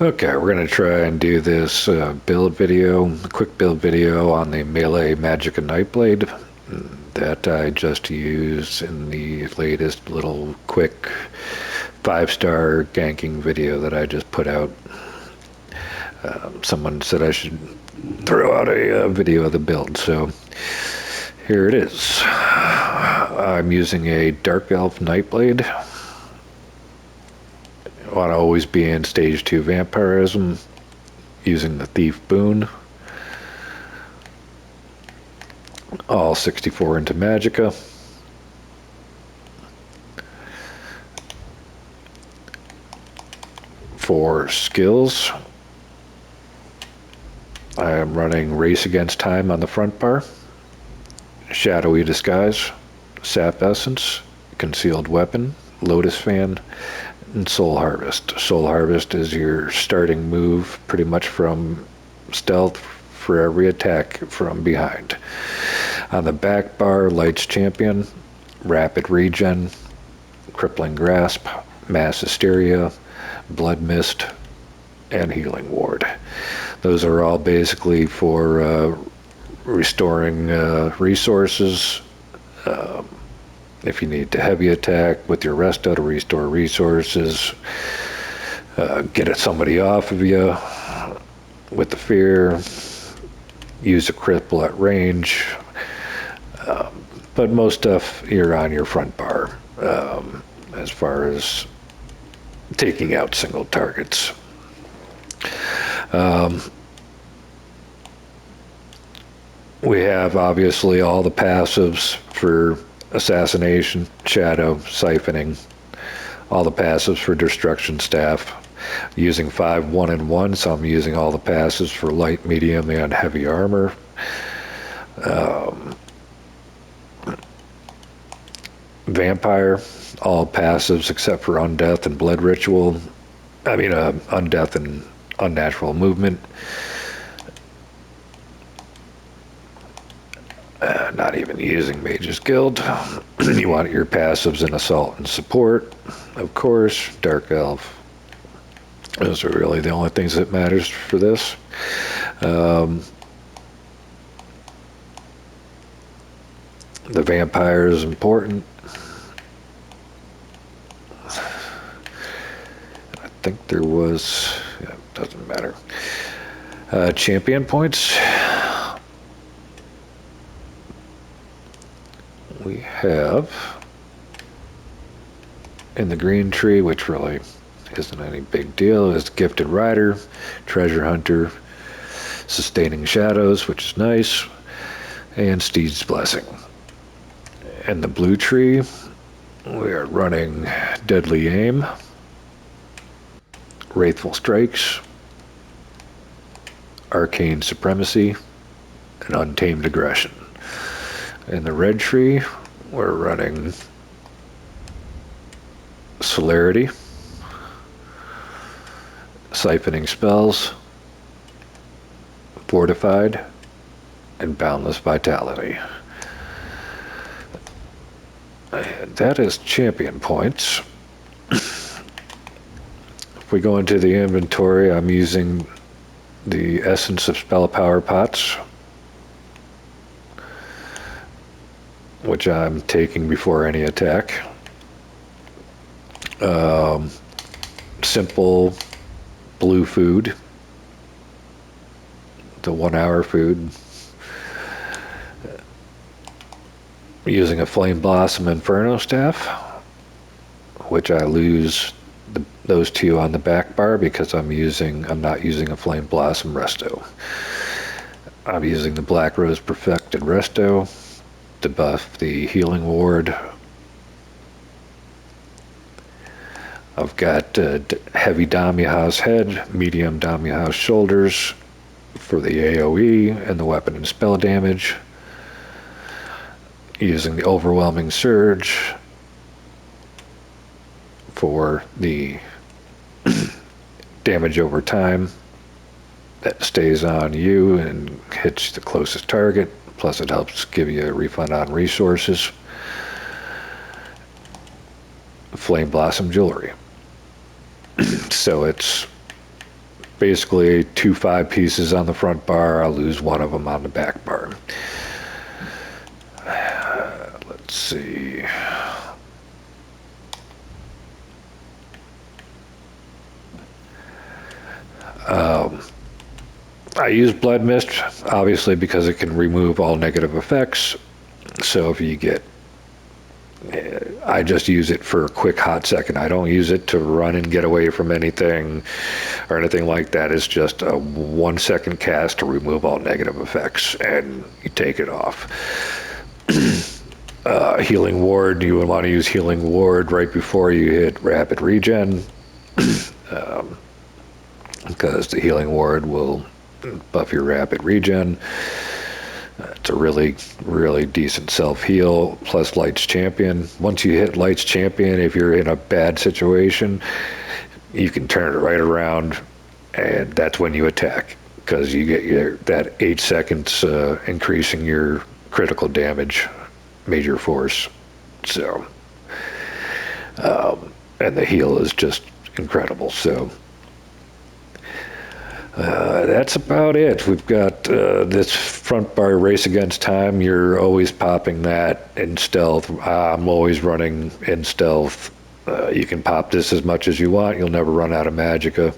Okay, we're going to try and do this build video, quick build video on the Melee Magicka Nightblade that I just used in the latest little quick 5-star ganking video that I just put out. Someone said I should throw out a video of the build, so here it is. I'm using a Dark Elf Nightblade. I want to always be in stage 2 vampirism using the Thief Boon. All 64 into Magicka. For skills, I am running Race Against Time on the front bar, Shadowy Disguise, Sap Essence, Concealed Weapon, Lotus Fan, and Soul Harvest. Soul Harvest is your starting move pretty much from stealth for every attack from behind. On the back bar, Lights Champion, Rapid Regen, Crippling Grasp, Mass Hysteria, Blood Mist, and Healing Ward. Those are all basically for restoring resources. If you need to heavy attack with your resto to restore resources, get somebody off of you with the fear, use a cripple at range, but most stuff you're on your front bar as far as taking out single targets. We have obviously all the passives for Assassination, Shadow, Siphoning, all the passives for Destruction Staff. Using 5 1-in-1, so I'm using all the passives for light, medium, and heavy armor. Vampire, all passives except for Undeath and Blood Ritual. Undeath and Unnatural Movement. Not even using Mage's Guild. You want your passives in Assault and Support, of course. Dark Elf. Those are really the only things that matters for this. The Vampire is important. I think there was, yeah, doesn't matter. Champion points. We have in the green tree, which really isn't any big deal, is Gifted Rider, Treasure Hunter, Sustaining Shadows, which is nice, and Steed's Blessing. In the blue tree, we are running Deadly Aim, Wrathful Strikes, Arcane Supremacy, and Untamed Aggression. In the red tree, we're running Celerity, Siphoning Spells, Fortified, and Boundless Vitality. That is champion points. If we go into the inventory, I'm using the Essence of Spell Power Pots, which I'm taking before any attack. Simple blue food, the 1-hour food. Using a Flame Blossom Inferno Staff, which I lose those two on the back bar because I'm not using a Flame Blossom Resto. I'm using the Black Rose Perfected Resto to buff the Healing Ward. I've got heavy Damia's head, medium Damia's shoulders for the AoE and the weapon and spell damage. Using the Overwhelming Surge for the damage over time that stays on you and hits the closest target. Plus it helps give you a refund on resources. Flame Blossom Jewelry. So it's basically 2 5-pieces on the front bar. I'll lose one of them on the back bar. Let's see. I use Blood Mist, obviously, because it can remove all negative effects. So if you get, I just use it for a quick hot second. I don't use it to run and get away from anything or anything like that. It's just a 1-second cast to remove all negative effects, and you take it off. Healing Ward, you would want to use Healing Ward right before you hit Rapid Regen, because the Healing Ward will buff your Rapid Regen. It's a really, really decent self-heal, plus Light's Champion. Once you hit Light's Champion, if you're in a bad situation, you can turn it right around, and that's when you attack, because you get that 8 seconds increasing your critical damage, major force. So, and the heal is just incredible. So, that's about it. We've got this front bar Race Against Time. You're always popping that in stealth. I'm always running in stealth. You can pop this as much as you want. You'll never run out of magicka.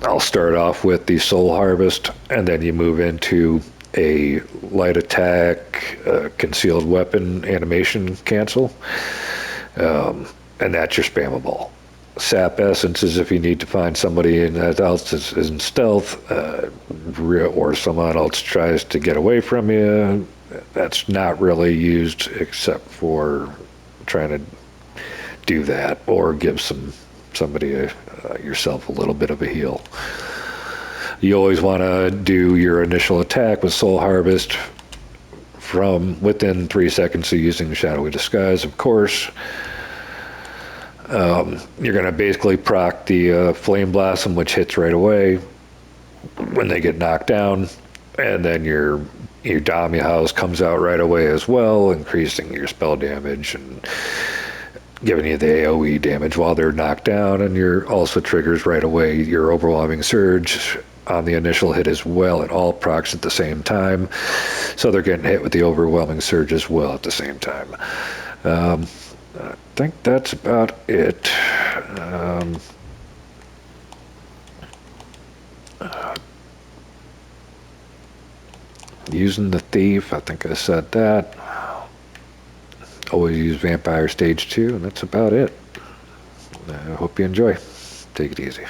I'll start off with the Soul Harvest, and then you move into a light attack, concealed weapon animation cancel. And that's your spammable. Sap Essence is if you need to find somebody else is in stealth, or someone else tries to get away from you. That's not really used except for trying to do that, or give somebody yourself a little bit of a heal. You always want to do your initial attack with Soul Harvest from within 3 seconds of using Shadowy Disguise, of course. You're going to basically proc the Flame Blossom, which hits right away when they get knocked down, and then your Dami House comes out right away as well, increasing your spell damage and giving you the AoE damage while they're knocked down, and you're also triggers right away your Overwhelming Surge on the initial hit as well. It all procs at the same time, so they're getting hit with the Overwhelming Surge as well at the same time. I think that's about it. Using the Thief, I think I said that. Always use Vampire Stage 2, and that's about it. I hope you enjoy. Take it easy.